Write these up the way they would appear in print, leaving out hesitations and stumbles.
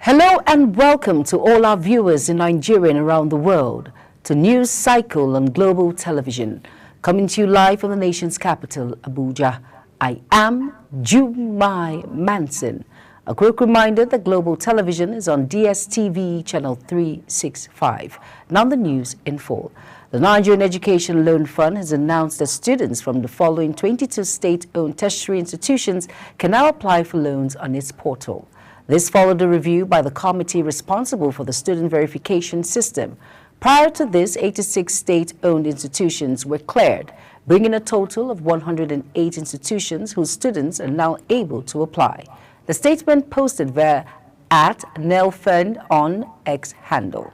Hello and welcome to all our viewers in Nigeria and around the world to News Cycle on Global Television, coming to you live from the nation's capital, Abuja. I am Jumai Manson. A quick reminder that Global Television is on DSTV channel 365. Now the news in full. The Nigerian Education Loan Fund has announced that students from the following 22 state-owned tertiary institutions can now apply for loans on its portal. This followed a review by the committee responsible for the student verification system. Prior to this, 86 state-owned institutions were cleared, bringing a total of 108 institutions whose students are now able to apply. The statement posted via @NELFund on X handle.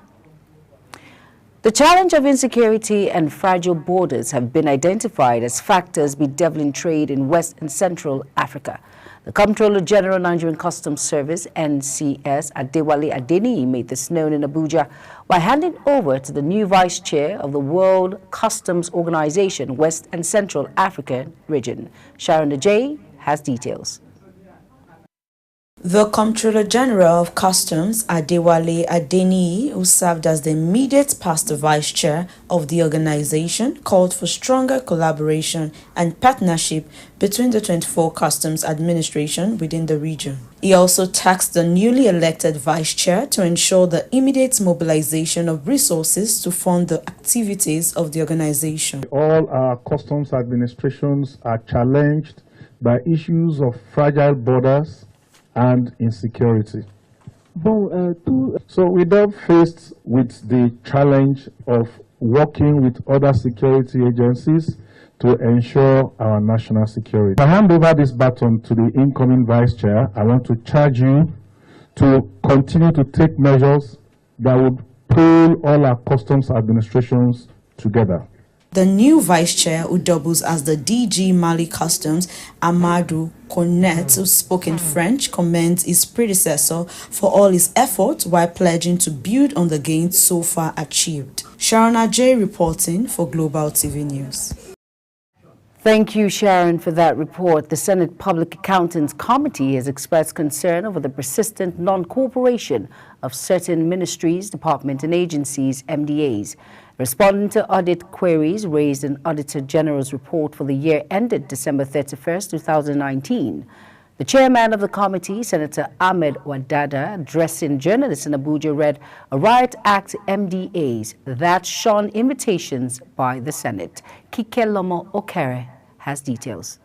The challenge of insecurity and fragile borders have been identified as factors bedeviling trade in West and Central Africa. The Comptroller General Nigerian Customs Service, NCS, Adewale Adeniyi, made this known in Abuja while handing over to the new Vice Chair of the World Customs Organization, West and Central African Region. Sharon Ajay has details. The Comptroller General of Customs, Adewale Adeniyi, who served as the immediate past Vice Chair of the organization, called for stronger collaboration and partnership between the 24 customs administration within the region. He also tasked the newly elected Vice Chair to ensure the immediate mobilization of resources to fund the activities of the organization. All our customs administrations are challenged by issues of fragile borders and insecurity. So we are faced with the challenge of working with other security agencies to ensure our national security. I hand over this baton to the incoming Vice Chair. I want to charge you to continue to take measures that would pull all our customs administrations together. The new Vice Chair, who doubles as the DG Mali Customs, Amadou Cornet, who spoke in French, commends his predecessor for all his efforts while pledging to build on the gains so far achieved. Sharon Ajay reporting for Global TV News. Thank you, Sharon, for that report. The Senate Public Accountants Committee has expressed concern over the persistent non-cooperation of certain ministries, departments, and agencies, MDAs. Responding to audit queries raised in Auditor General's report for the year ended December 31st, 2019, the chairman of the committee, Senator Ahmed Wadada, addressing journalists in Abuja, read a riot act to MDAs that shunned invitations by the Senate. Kike Lomo Okere has details.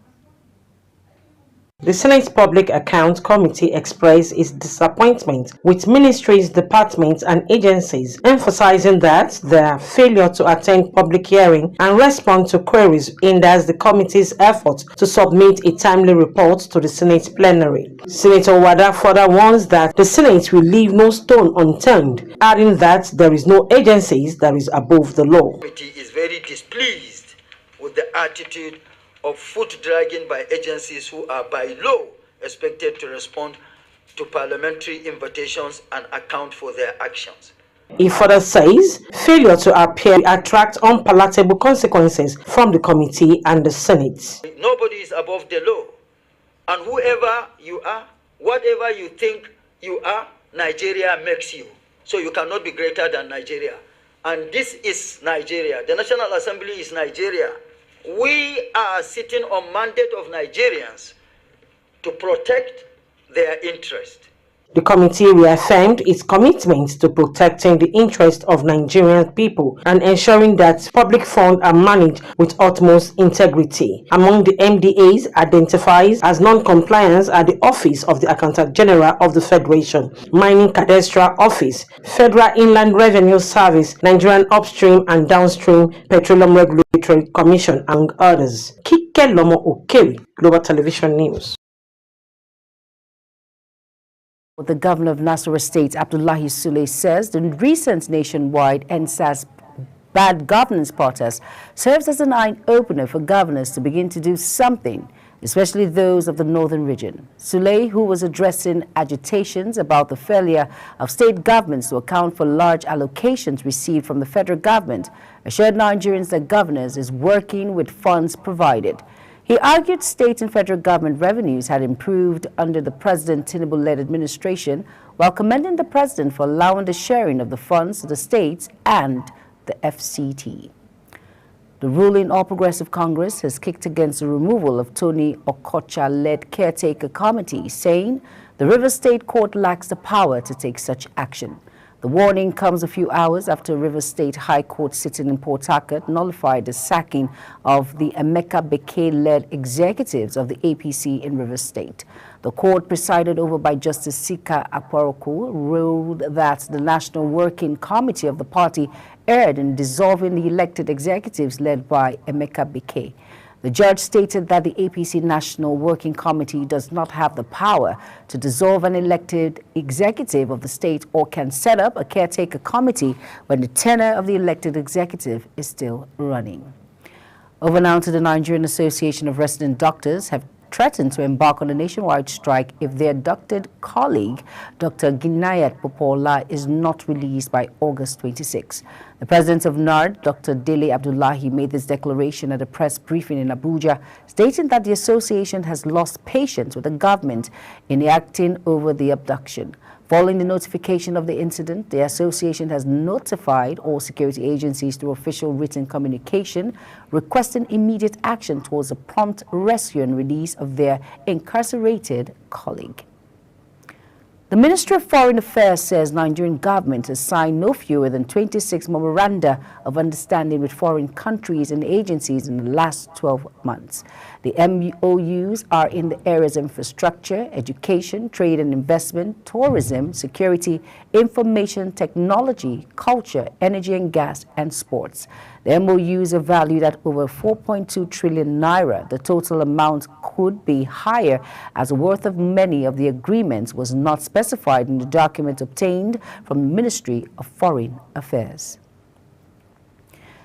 The Senate Public Accounts Committee expressed its disappointment with ministries, departments, and agencies, emphasizing that their failure to attend public hearing and respond to queries hinders the committee's effort to submit a timely report to the Senate plenary. Senator Wada further warns that the Senate will leave no stone unturned, adding that there is no agency that is above the law. The committee is very displeased with the attitude of foot dragging by agencies who are by law expected to respond to parliamentary invitations and account for their actions. He further says failure to appear will attract unpalatable consequences from the committee and the Senate. Nobody is above the law, and whoever you are, whatever you think you are, Nigeria makes you. So you cannot be greater than Nigeria. And this is Nigeria. The National Assembly is Nigeria. We are sitting on mandate of Nigerians to protect their interest. The committee reaffirmed its commitment to protecting the interest of Nigerian people and ensuring that public funds are managed with utmost integrity. Among the MDAs identified as non-compliance are the Office of the Accountant General of the Federation, Mining Cadastral Office, Federal Inland Revenue Service, Nigerian Upstream and Downstream Petroleum Regulatory Commission, among others. Kike Lomo Okere, Global Television News. The governor of Nasarawa State, Abdullahi Sule, says the recent nationwide NSAS bad governance protest serves as an eye-opener for governors to begin to do something, especially those of the northern region. Sule, who was addressing agitations about the failure of state governments to account for large allocations received from the federal government, assured Nigerians that governors is working with funds provided. He argued state and federal government revenues had improved under the President Tinubu-led administration, while commending the president for allowing the sharing of the funds to the states and the FCT. The ruling All Progressive Congress has kicked against the removal of Tony Okocha-led caretaker committee, saying the Rivers State Court lacks the power to take such action. The warning comes a few hours after Rivers State High Court sitting in Port Harcourt nullified the sacking of the Emeka Bekele-led executives of the APC in Rivers State. The court, presided over by Justice Sika Akwaroku, ruled that the National Working Committee of the party erred in dissolving the elected executives led by Emeka Bekele. The judge stated that the APC National Working Committee does not have the power to dissolve an elected executive of the state or can set up a caretaker committee when the tenure of the elected executive is still running. Over now to the Nigerian Association of Resident Doctors have threatened to embark on a nationwide strike if their doctored colleague, Dr. Ginayat Popola, is not released by August 26. The president of NARD, Dr. Dele Abdullahi, made this declaration at a press briefing in Abuja, stating that the association has lost patience with the government in acting over the abduction. Following the notification of the incident, the association has notified all security agencies through official written communication requesting immediate action towards the prompt rescue and release of their incarcerated colleague. The Ministry of Foreign Affairs says Nigerian government has signed no fewer than 26 memoranda of understanding with foreign countries and agencies in the last 12 months. The MOUs are in the areas of infrastructure, education, trade and investment, tourism, security, information technology, culture, energy and gas, and sports. The MOUs are valued at over 4.2 trillion naira. The total amount could be higher as the worth of many of the agreements was not specified in the document obtained from the Ministry of Foreign Affairs.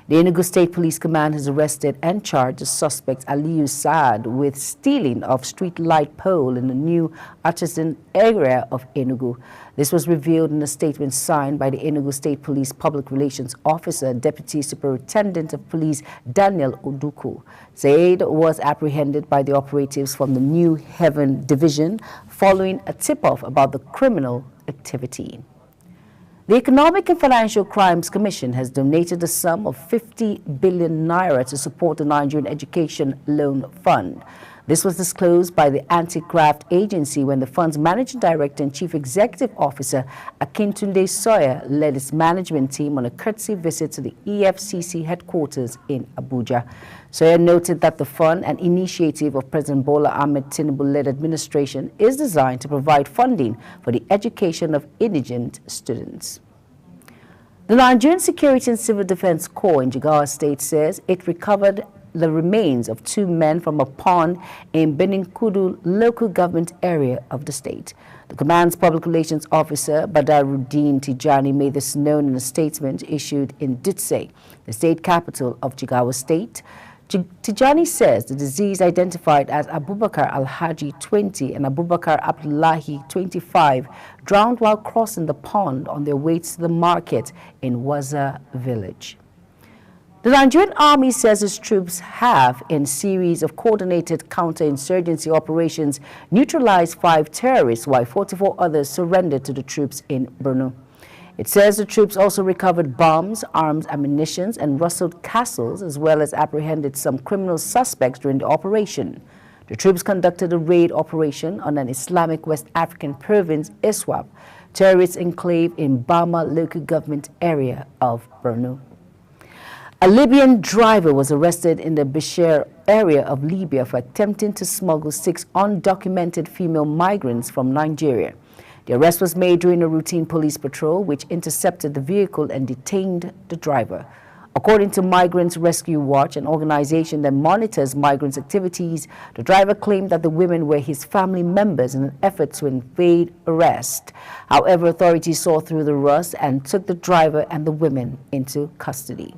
The Enugu State Police Command has arrested and charged the suspect Aliyu Saad with stealing of street light pole in the new artisan area of Enugu. This was revealed in a statement signed by the Enugu State Police Public Relations Officer, Deputy Superintendent of Police Daniel Oduku. Said was apprehended by the operatives from the New Haven Division following a tip-off about the criminal activity. The Economic and Financial Crimes Commission has donated a sum of 50 billion naira to support the Nigerian Education Loan Fund. This was disclosed by the Anti-Graft Agency when the fund's Managing Director and Chief Executive Officer, Akintunde Sawyer, led its management team on a courtesy visit to the EFCC headquarters in Abuja. Sawyer noted that the fund, an initiative of President Bola Ahmed Tinubu-led administration, is designed to provide funding for the education of indigent students. The Nigerian Security and Civil Defense Corps in Jigawa State says it recovered the remains of 2 men from a pond in Beninkudu local government area of the state. The command's public relations officer, Badaruddin Tijani, made this known in a statement issued in Dutse, the state capital of Jigawa State. Tijani says the disease identified as Abubakar Alhaji 20 and Abubakar Abdullahi 25 drowned while crossing the pond on their way to the market in Waza village. The Nigerian Army says its troops have, in a series of coordinated counterinsurgency operations, neutralized 5 terrorists while 44 others surrendered to the troops in Borno. It says the troops also recovered bombs, arms, ammunition, and rustled castles, as well as apprehended some criminal suspects during the operation. The troops conducted a raid operation on an Islamic West African province, ISWAP, terrorist enclave in Bama local government area of Borno. A Libyan driver was arrested in the Bashir area of Libya for attempting to smuggle 6 undocumented female migrants from Nigeria. The arrest was made during a routine police patrol which intercepted the vehicle and detained the driver. According to Migrants Rescue Watch, an organization that monitors migrants' activities, the driver claimed that the women were his family members in an effort to evade arrest. However, authorities saw through the ruse and took the driver and the women into custody.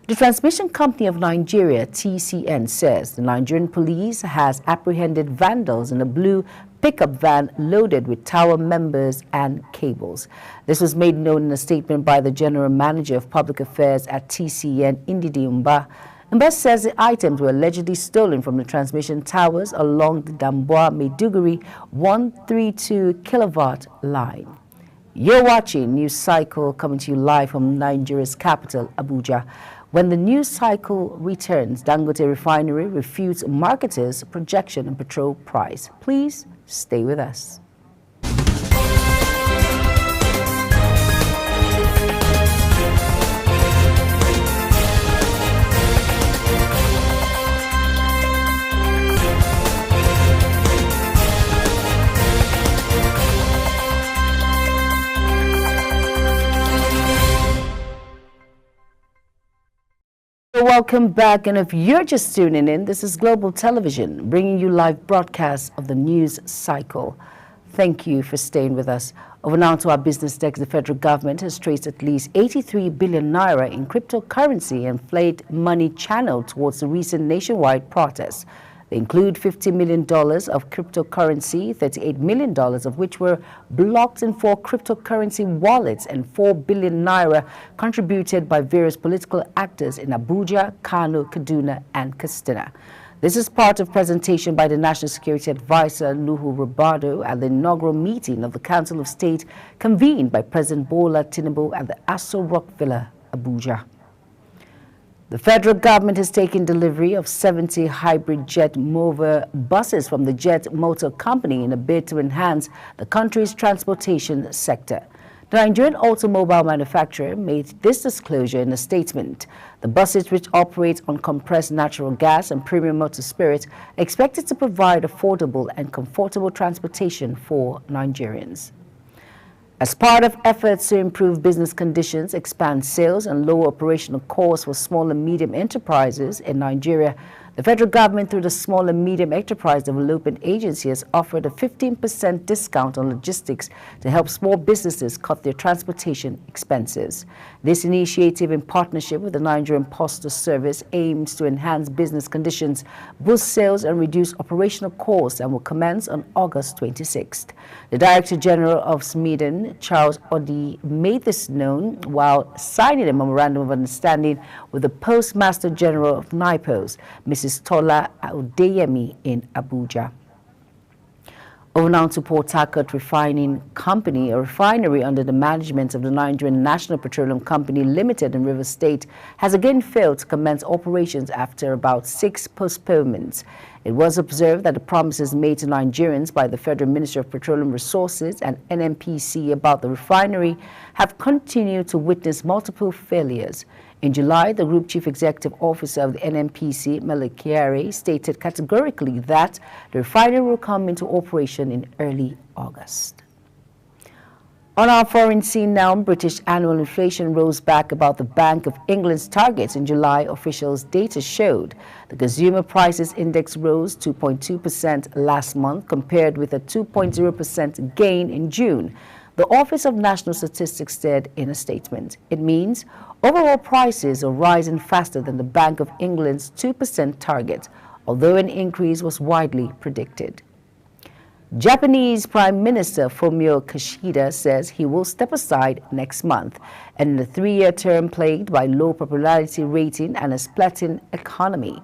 The Transmission Company of Nigeria, TCN, says the Nigerian police has apprehended vandals in a blue pickup van loaded with tower members and cables. This was made known in a statement by the General Manager of Public Affairs at TCN, Ndidi Umba. Mbes says the items were allegedly stolen from the transmission towers along the Damboa-Maiduguri 132 kilowatt line. You're watching News Cycle, coming to you live from Nigeria's capital, Abuja. When the news cycle returns, Dangote Refinery refutes marketers' projection on petrol price. Please stay with us. Welcome back, and if you're just tuning in, this is Global Television, bringing you live broadcasts of the news cycle. Thank you for staying with us. Over now to our business desk, the federal government has traced at least 83 billion naira in cryptocurrency and fiat money channeled towards the recent nationwide protests. They include $50 million of cryptocurrency, $38 million of which were blocked in 4 cryptocurrency wallets, and 4 billion naira contributed by various political actors in Abuja, Kano, Kaduna, and Katsina. This is part of presentation by the National Security Advisor Nuhu Ribadu at the inaugural meeting of the Council of State convened by President Bola Tinubu at the Aso Rock Villa, Abuja. The federal government has taken delivery of 70 hybrid jet mover buses from the Jet Motor Company in a bid to enhance the country's transportation sector. The Nigerian automobile manufacturer made this disclosure in a statement. The buses, which operate on compressed natural gas and premium motor spirit, are expected to provide affordable and comfortable transportation for Nigerians. As part of efforts to improve business conditions, expand sales, and lower operational costs for small and medium enterprises in Nigeria, the federal government, through the Small and Medium Enterprise Development Agency, has offered a 15% discount on logistics to help small businesses cut their transportation expenses. This initiative, in partnership with the Nigerian Postal Service, aims to enhance business conditions, boost sales, and reduce operational costs, and will commence on August 26th. The Director General of SMEDEN, Charles Odi, made this known while signing a memorandum of understanding with the Postmaster General of NIPOS, Mrs. Tola Udeyemi, in Abuja. Over now to Port Harcourt Refining Company, a refinery under the management of the Nigerian National Petroleum Company Limited in Rivers State, has again failed to commence operations after about 6 postponements. It was observed that the promises made to Nigerians by the Federal Ministry of Petroleum Resources and NNPC about the refinery have continued to witness multiple failures. In July, the Group Chief Executive Officer of the NNPC, Melekiare, stated categorically that the refinery will come into operation in early August. On our foreign scene now, British annual inflation rose back about the Bank of England's targets in July. Officials' data showed the consumer prices index rose 2.2% last month, compared with a 2.0% gain in June. The Office of National Statistics said in a statement, it means overall prices are rising faster than the Bank of England's 2% target, although an increase was widely predicted. Japanese Prime Minister Fumio Kishida says he will step aside next month, and in a 3-year term plagued by low popularity rating and a splitting economy.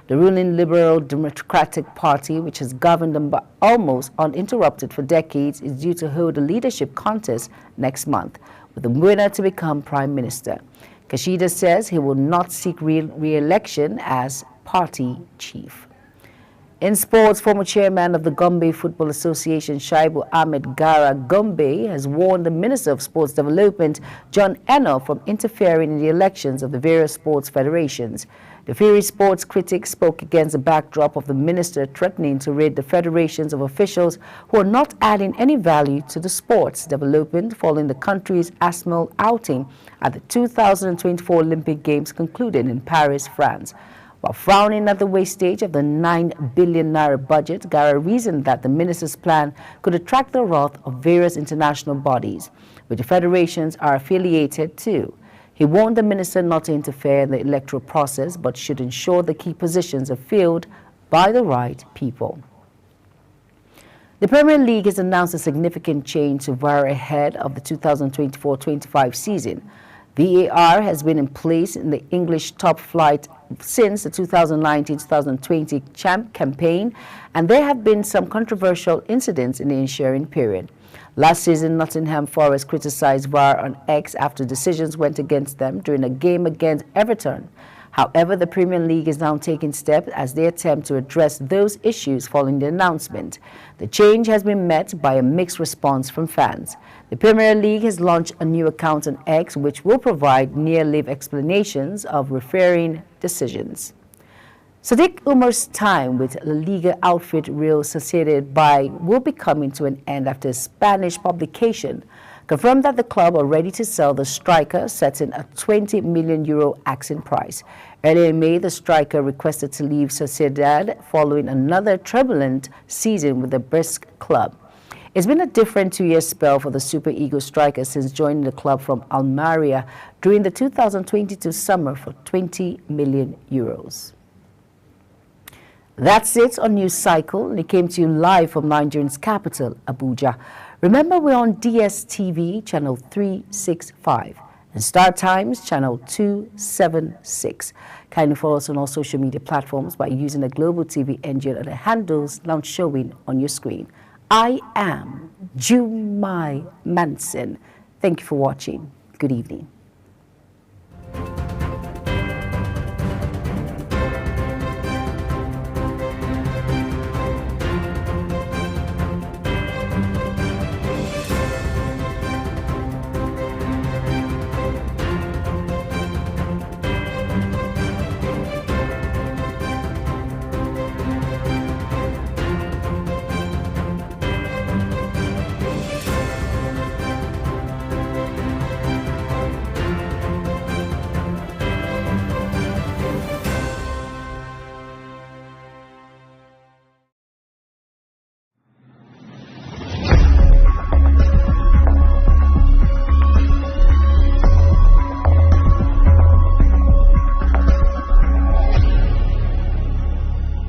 The ruling Liberal Democratic Party, which has governed them almost uninterrupted for decades, is due to hold a leadership contest next month, with the winner to become Prime Minister. Kishida says he will not seek re-election as party chief. In sports, former chairman of the Gombe Football Association, Shaibu Ahmed Gara Gombe, has warned the Minister of Sports Development, John Eno, from interfering in the elections of the various sports federations. The Fury sports critic spoke against the backdrop of the minister threatening to rid the federations of officials who are not adding any value to the sports development following the country's ASMO outing at the 2024 Olympic Games concluded in Paris, France. While frowning at the wastage of the 9 billion naira budget, Gara reasoned that the minister's plan could attract the wrath of various international bodies, which the federations are affiliated to. He warned the minister not to interfere in the electoral process, but should ensure the key positions are filled by the right people. The Premier League has announced a significant change to VAR ahead of the 2024-25 season. VAR has been in place in the English top flight since the 2019-2020 champ campaign, and there have been some controversial incidents in the ensuing period. Last season, Nottingham Forest criticized VAR on X after decisions went against them during a game against Everton. However, the Premier League is now taking steps as they attempt to address those issues following the announcement. The change has been met by a mixed response from fans. The Premier League has launched a new account on X which will provide near-live explanations of refereeing decisions. Sadiq Umar's time with La Liga outfit Real Sociedad will be coming to an end after a Spanish publication confirmed that the club are ready to sell the striker, setting a €20 million asking price. Earlier in May, the striker requested to leave Sociedad following another turbulent season with the Basque club. It's been a different two-year spell for the Super Eagles striker since joining the club from Almeria during the 2022 summer for €20 million. That's it on News Cycle, and it came to you live from Nigeria's capital, Abuja. Remember, we're on DSTV channel 365 and Star Times channel 276. Kindly follow us on all social media platforms by using the Global TV engine and the handles now showing on your screen. I am Jumai Manson. Thank you for watching. Good evening.